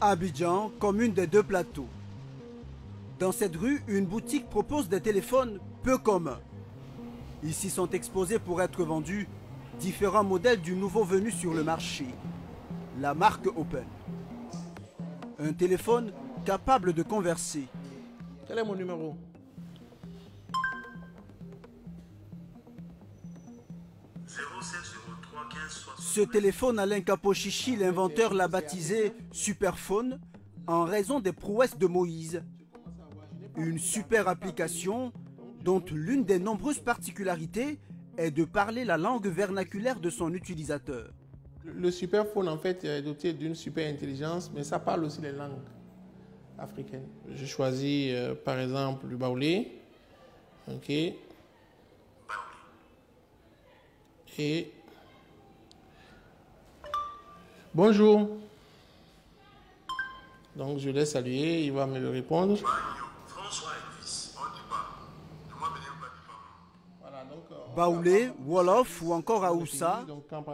Abidjan, commune des Deux Plateaux. Dans cette rue, une boutique propose des téléphones peu communs. Ici sont exposés pour être vendus différents modèles du nouveau venu sur le marché, la marque Open. Un téléphone capable de converser. Quel est mon numéro? Ce téléphone, Alain Kapochichi, l'inventeur, l'a baptisé Superphone en raison des prouesses de Moïse. Une super application dont l'une des nombreuses particularités est de parler la langue vernaculaire de son utilisateur. Le Superphone, en fait, est doté d'une super intelligence, mais ça parle aussi les langues africaines. Je choisis, par exemple, le baoulé. OK. Et... Bonjour. Donc, je laisse saluer, il va me le répondre. Baoulé, Wolof ou encore Aoussa,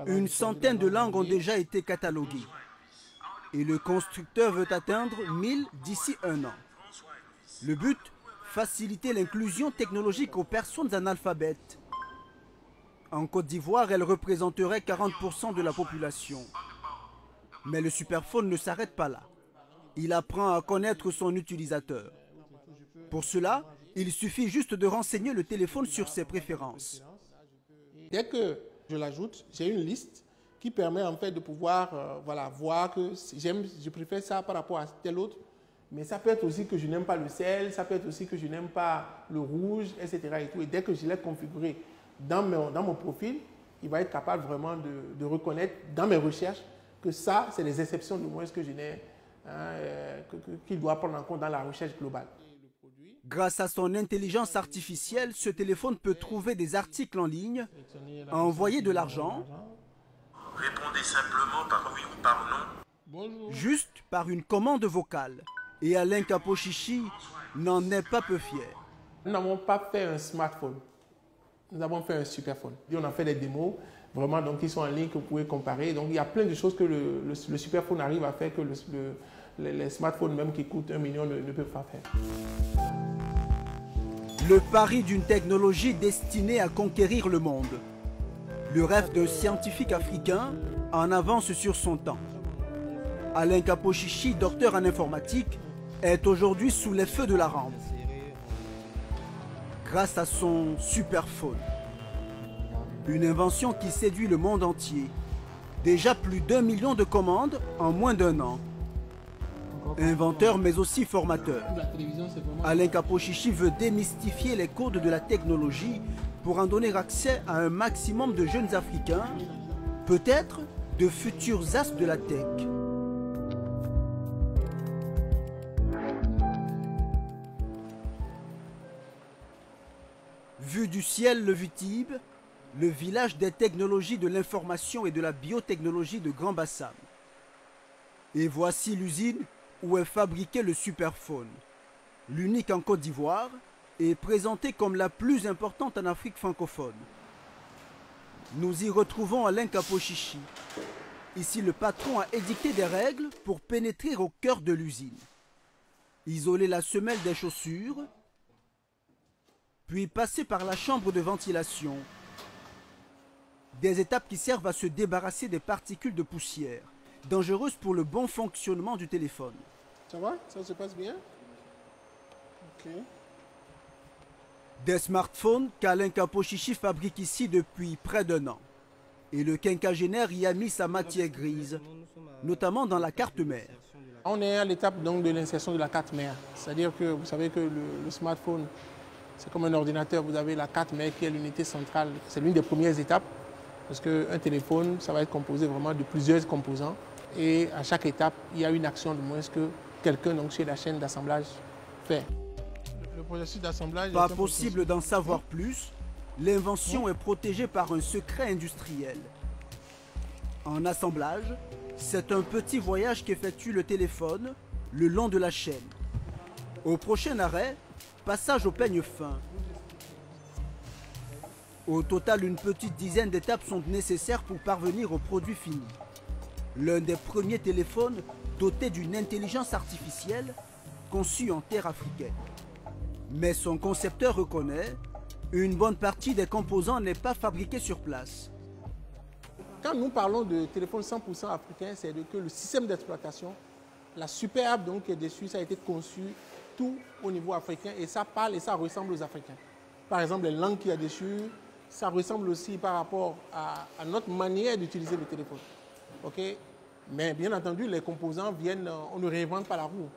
une centaine de langues ont déjà été cataloguées. Et le constructeur veut atteindre 1000 d'ici un an. Le but, faciliter l'inclusion technologique aux personnes analphabètes. En Côte d'Ivoire, elle représenterait 40% de la population. Mais le Superphone ne s'arrête pas là. Il apprend à connaître son utilisateur. Pour cela, il suffit juste de renseigner le téléphone sur ses préférences. Dès que je l'ajoute, j'ai une liste qui permet en fait de pouvoir voir que je préfère ça par rapport à tel autre. Mais ça peut être aussi que je n'aime pas le sel, ça peut être aussi que je n'aime pas le rouge, etc. Et tout. Et dès que je l'ai configuré dans mon profil, il va être capable vraiment de reconnaître dans mes recherches que ça, c'est les exceptions du moins que je n'ai, qu'il doit prendre en compte dans la recherche globale. Grâce à son intelligence artificielle, ce téléphone peut trouver des articles en ligne, envoyer de l'argent, répondez simplement par oui ou par non. Bonjour. Juste par une commande vocale. Et Alain Kapochichi n'en est pas peu fier. Nous n'avons pas fait un smartphone. Nous avons fait un Superphone. Et on a fait des démos, vraiment, donc, qui sont en ligne, que vous pouvez comparer. Donc, il y a plein de choses que le Superphone arrive à faire que les smartphones, même qui coûtent 1 million, ne peuvent pas faire. Le pari d'une technologie destinée à conquérir le monde. Le rêve d'un scientifique africain en avance sur son temps. Alain Kapochichi, docteur en informatique, est aujourd'hui sous les feux de la rampe. Grâce à son Superphone. Une invention qui séduit le monde entier. Déjà plus d'1 million de commandes en moins d'un an. Inventeur mais aussi formateur. Alain Kapochichi veut démystifier les codes de la technologie pour en donner accès à un maximum de jeunes Africains, peut-être de futurs as de la tech. Vue du ciel, le Vutib, le village des technologies de l'information et de la biotechnologie de Grand Bassam. Et voici l'usine où est fabriqué le Superphone, l'unique en Côte d'Ivoire et présenté comme la plus importante en Afrique francophone. Nous y retrouvons Alain Kapochichi. Ici, le patron a édicté des règles pour pénétrer au cœur de l'usine. Isoler la semelle des chaussures, puis passer par la chambre de ventilation. Des étapes qui servent à se débarrasser des particules de poussière, dangereuses pour le bon fonctionnement du téléphone. Ça va? Ça se passe bien? Ok. Des smartphones qu'Alain Kapochichi fabrique ici depuis près d'1 an. Et le quinquagénaire y a mis sa matière grise, notamment dans la carte mère. On est à l'étape donc de l'insertion de la carte mère. C'est-à-dire que vous savez que le smartphone, c'est comme un ordinateur. Vous avez la carte mère qui est l'unité centrale. C'est l'une des premières étapes. Parce qu'un téléphone, ça va être composé vraiment de plusieurs composants. Et à chaque étape, il y a une action de moins que quelqu'un chez la chaîne d'assemblage fait. Le processus d'assemblage... Pas possible d'en savoir plus. L'invention est protégée par un secret industriel. En assemblage, c'est un petit voyage qu'effectue le téléphone le long de la chaîne. Au prochain arrêt, passage au peigne fin. Au total, une petite dizaine d'étapes sont nécessaires pour parvenir au produit fini. L'un des premiers téléphones doté d'une intelligence artificielle conçue en terre africaine. Mais son concepteur reconnaît, une bonne partie des composants n'est pas fabriquée sur place. Quand nous parlons de téléphone 100% africain, c'est que le système d'exploitation, la super app donc, qui est dessus, ça a été conçu tout au niveau africain et ça parle et ça ressemble aux Africains. Par exemple, les langues qu'il y a dessus, ça ressemble aussi par rapport à notre manière d'utiliser le téléphone. Okay? Mais bien entendu, les composants viennent, on ne réinvente pas la roue.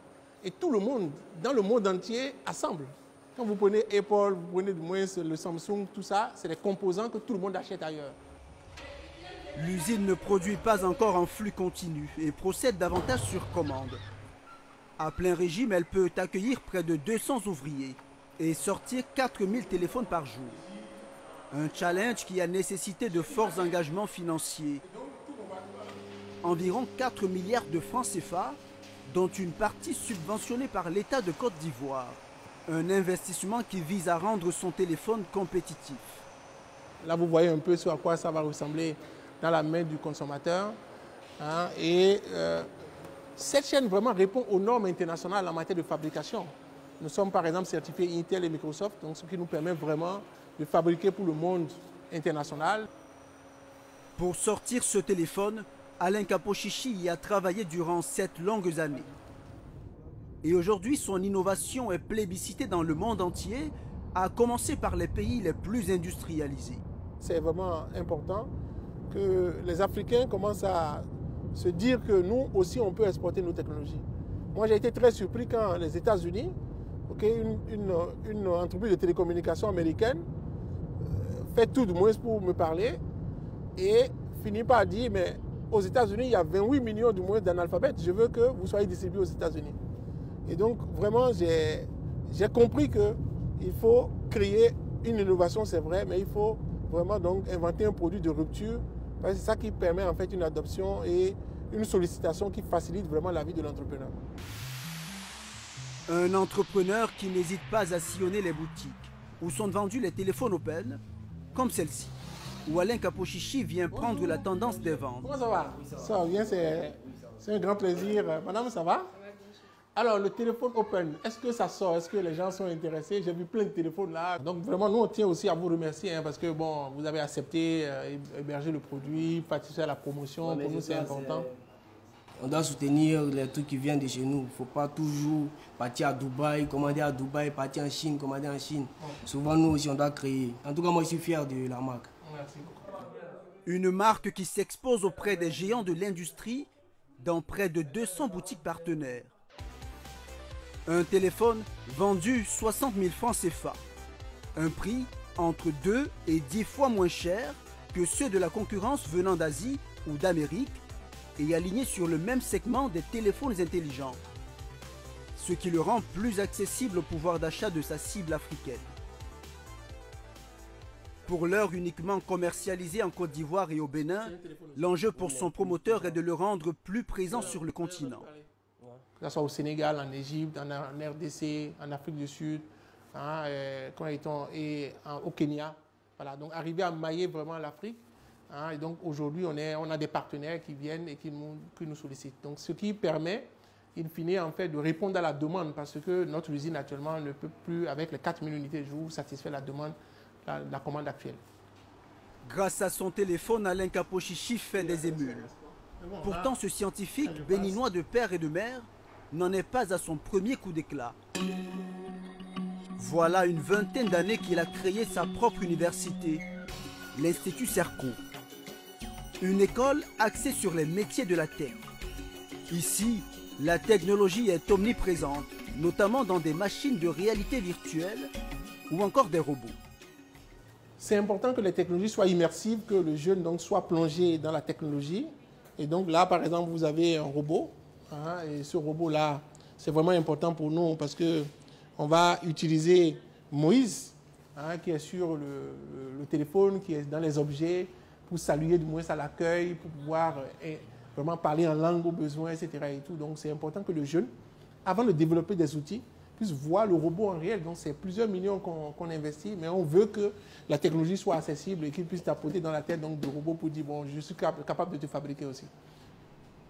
Et tout le monde, dans le monde entier, assemble. Quand vous prenez Apple, vous prenez du moins le Samsung, tout ça, c'est des composants que tout le monde achète ailleurs. L'usine ne produit pas encore en flux continu et procède davantage sur commande. À plein régime, elle peut accueillir près de 200 ouvriers et sortir 4000 téléphones par jour. Un challenge qui a nécessité de forts engagements financiers. Environ 4 milliards de francs CFA, dont une partie subventionnée par l'État de Côte d'Ivoire. Un investissement qui vise à rendre son téléphone compétitif. Là, vous voyez un peu à quoi ça va ressembler dans la main du consommateur. Hein, cette chaîne vraiment répond aux normes internationales en matière de fabrication. Nous sommes par exemple certifiés Intel et Microsoft, donc ce qui nous permet vraiment de fabriquer pour le monde international. Pour sortir ce téléphone, Alain Kapochichi y a travaillé durant 7 longues années. Et aujourd'hui, son innovation est plébiscitée dans le monde entier, à commencer par les pays les plus industrialisés. C'est vraiment important que les Africains commencent à se dire que nous aussi, on peut exporter nos technologies. Moi, j'ai été très surpris quand les États-Unis, une entreprise de télécommunications américaine, fait tout du moins pour me parler et finit par dire, mais aux États-Unis, il y a 28 millions du moins d'analphabètes, je veux que vous soyez distribués aux États-Unis. Et donc, vraiment, j'ai compris qu'il faut créer une innovation, c'est vrai, mais il faut vraiment donc inventer un produit de rupture. C'est ça qui permet en fait une adoption et une sollicitation qui facilite vraiment la vie de l'entrepreneur. Un entrepreneur qui n'hésite pas à sillonner les boutiques où sont vendus les téléphones Open, comme celle-ci, où Alain Kapochichi vient prendre la tendance des ventes. Comment ça va? Ça va bien, c'est un grand plaisir. Madame, ça va? Alors, le téléphone Open, est-ce que ça sort? Est-ce que les gens sont intéressés? J'ai vu plein de téléphones là. Donc, vraiment, nous, on tient aussi à vous remercier parce que, bon, vous avez accepté héberger le produit, participer à la promotion. Ouais, pour nous, c'est important. On doit soutenir les trucs qui viennent de chez nous. Il ne faut pas toujours partir à Dubaï, commander à Dubaï, partir en Chine, commander en Chine. Souvent, nous aussi, on doit créer. En tout cas, moi, je suis fier de la marque. Merci. Une marque qui s'expose auprès des géants de l'industrie dans près de 200 boutiques partenaires. Un téléphone vendu 60 000 francs CFA. Un prix entre 2 et 10 fois moins cher que ceux de la concurrence venant d'Asie ou d'Amérique et aligné sur le même segment des téléphones intelligents. Ce qui le rend plus accessible au pouvoir d'achat de sa cible africaine. Pour l'heure uniquement commercialisé en Côte d'Ivoire et au Bénin, l'enjeu pour son promoteur est de le rendre plus présent sur le continent. Que ce soit au Sénégal, en Égypte, en RDC, en Afrique du Sud, au Kenya. Voilà, donc arriver à mailler vraiment l'Afrique. Et donc aujourd'hui, on a des partenaires qui viennent et qui nous sollicitent. Donc ce qui permet, in fine, en fait, de répondre à la demande parce que notre usine actuellement ne peut plus, avec les 4000 unités jour, satisfaire la demande, la commande actuelle. Grâce à son téléphone, Alain Kapochichi fait des émules. Pourtant, ce scientifique béninois de père et de mère n'en est pas à son premier coup d'éclat. Voilà une vingtaine d'années qu'il a créé sa propre université, l'Institut Serco. Une école axée sur les métiers de la tech. Ici, la technologie est omniprésente, notamment dans des machines de réalité virtuelle ou encore des robots. C'est important que les technologies soient immersives, que le jeune donc, soit plongé dans la technologie. Et donc là, par exemple, vous avez un robot. Et ce robot-là, c'est vraiment important pour nous parce qu'on va utiliser Moïse, qui est sur le téléphone, qui est dans les objets, pour saluer du moins à l'accueil, pour pouvoir vraiment parler en langue au besoin, etc. Et tout. Donc c'est important que le jeune, avant de développer des outils, puisse voir le robot en réel. Donc c'est plusieurs millions qu'on investit, mais on veut que la technologie soit accessible et qu'il puisse tapoter dans la tête donc, du robot pour dire, bon, je suis capable de te fabriquer aussi.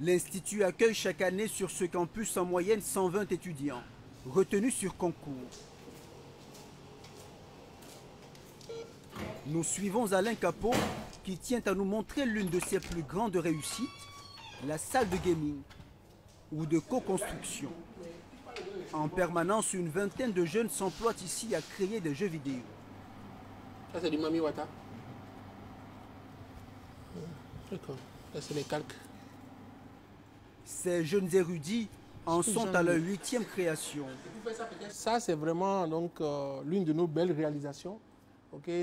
L'Institut accueille chaque année sur ce campus en moyenne 120 étudiants, retenus sur concours. Nous suivons Alain Capot qui tient à nous montrer l'une de ses plus grandes réussites, la salle de gaming ou de co-construction. En permanence, une vingtaine de jeunes s'emploient ici à créer des jeux vidéo. Ça, c'est du Mami Wata. D'accord. Là, c'est les calques. Ces jeunes érudits en sont à leur 8e création. Ça, c'est vraiment l'une de nos belles réalisations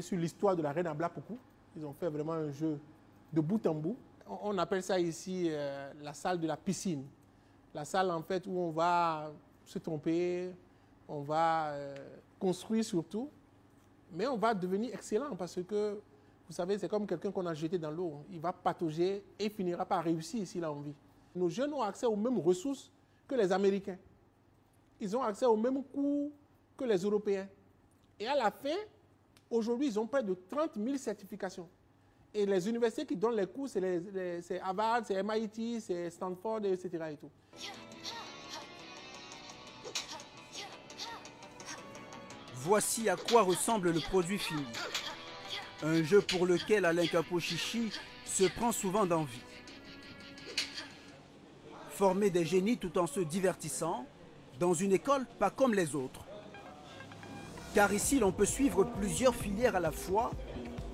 sur l'histoire de la Reine à Blapoku. Ils ont fait vraiment un jeu de bout en bout. On appelle ça ici la salle de la piscine. La salle, en fait, où on va se tromper, on va construire surtout, mais on va devenir excellent parce que, vous savez, c'est comme quelqu'un qu'on a jeté dans l'eau. Il va patauger et finira par réussir s'il a envie. Nos jeunes ont accès aux mêmes ressources que les Américains. Ils ont accès aux mêmes cours que les Européens. Et à la fin, aujourd'hui, ils ont près de 30 000 certifications. Et les universités qui donnent les cours, c'est Harvard, c'est MIT, c'est Stanford, etc. Et tout. Voici à quoi ressemble le produit fini. Un jeu pour lequel Alain Capot Chichi se prend souvent d'envie. Former des génies tout en se divertissant, dans une école pas comme les autres. Car ici, l'on peut suivre plusieurs filières à la fois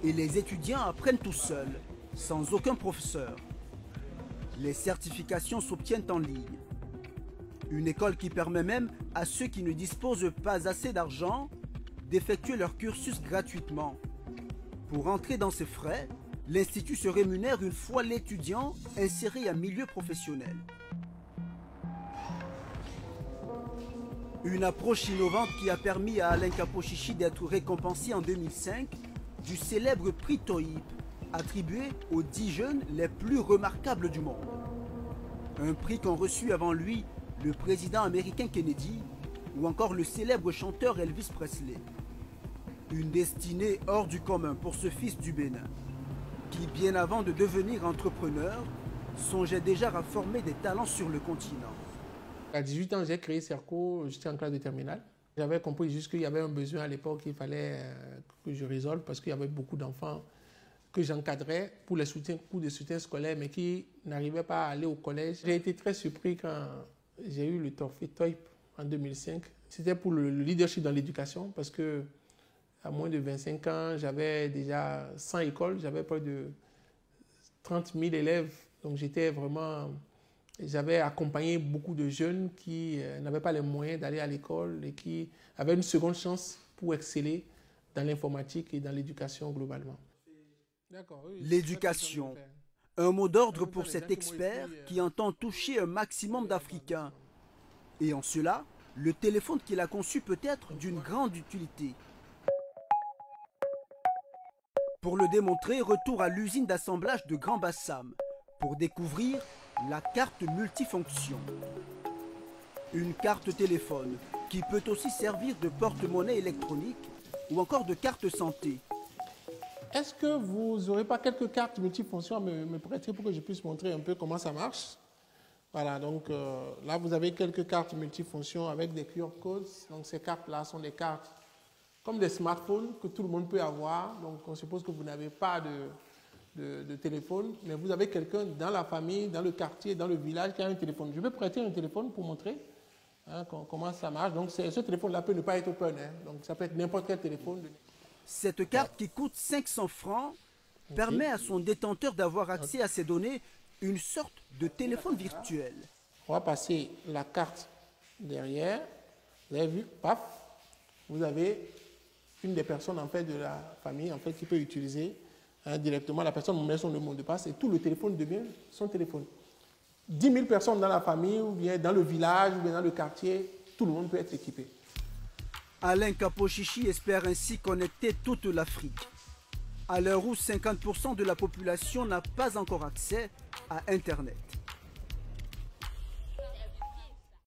et les étudiants apprennent tout seuls, sans aucun professeur. Les certifications s'obtiennent en ligne. Une école qui permet même à ceux qui ne disposent pas assez d'argent d'effectuer leur cursus gratuitement. Pour entrer dans ces frais, l'Institut se rémunère une fois l'étudiant inséré en milieu professionnel. Une approche innovante qui a permis à Alain Capot Chichi d'être récompensé en 2005 du célèbre prix TOIP, attribué aux 10 jeunes les plus remarquables du monde. Un prix qu'ont reçu avant lui le président américain Kennedy ou encore le célèbre chanteur Elvis Presley. Une destinée hors du commun pour ce fils du Bénin, qui bien avant de devenir entrepreneur, songeait déjà à former des talents sur le continent. À 18 ans, j'ai créé Cerco, j'étais en classe de terminale. J'avais compris juste qu'il y avait un besoin à l'époque qu'il fallait que je résolve parce qu'il y avait beaucoup d'enfants que j'encadrais pour les cours de soutien scolaire mais qui n'arrivaient pas à aller au collège. J'ai été très surpris quand j'ai eu le trophée TOIP en 2005. C'était pour le leadership dans l'éducation parce que à moins de 25 ans, j'avais déjà 100 écoles, j'avais près de 30 000 élèves. Donc j'avais accompagné beaucoup de jeunes qui n'avaient pas les moyens d'aller à l'école et qui avaient une seconde chance pour exceller dans l'informatique et dans l'éducation globalement. L'éducation, un mot d'ordre pour cet expert qui entend toucher un maximum d'Africains. Et en cela, le téléphone qu'il a conçu peut être d'une grande utilité. Pour le démontrer, retour à l'usine d'assemblage de Grand Bassam pour découvrir la carte multifonction. Une carte téléphone qui peut aussi servir de porte-monnaie électronique ou encore de carte santé. Est-ce que vous n'aurez pas quelques cartes multifonctions à me prêter pour que je puisse montrer un peu comment ça marche? Voilà, donc là vous avez quelques cartes multifonctions avec des QR codes. Donc ces cartes-là sont des cartes comme des smartphones que tout le monde peut avoir. Donc on suppose que vous n'avez pas de téléphone, mais vous avez quelqu'un dans la famille, dans le quartier, dans le village qui a un téléphone. Je vais prêter un téléphone pour montrer comment ça marche. Donc ce téléphone-là peut ne pas être open, donc ça peut être n'importe quel téléphone. Cette carte qui coûte 500 francs permet à son détenteur d'avoir accès à ses données, une sorte de téléphone virtuel. On va passer la carte derrière. Vous avez vu, paf, vous avez une des personnes en fait de la famille en fait qui peut utiliser directement. La personne met son mot de passe et tout le téléphone devient son téléphone. 10 000 personnes dans la famille ou bien dans le village ou bien dans le quartier, tout le monde peut être équipé. Alain Capot Chichi espère ainsi connecter toute l'Afrique. À l'heure où 50% de la population n'a pas encore accès à Internet.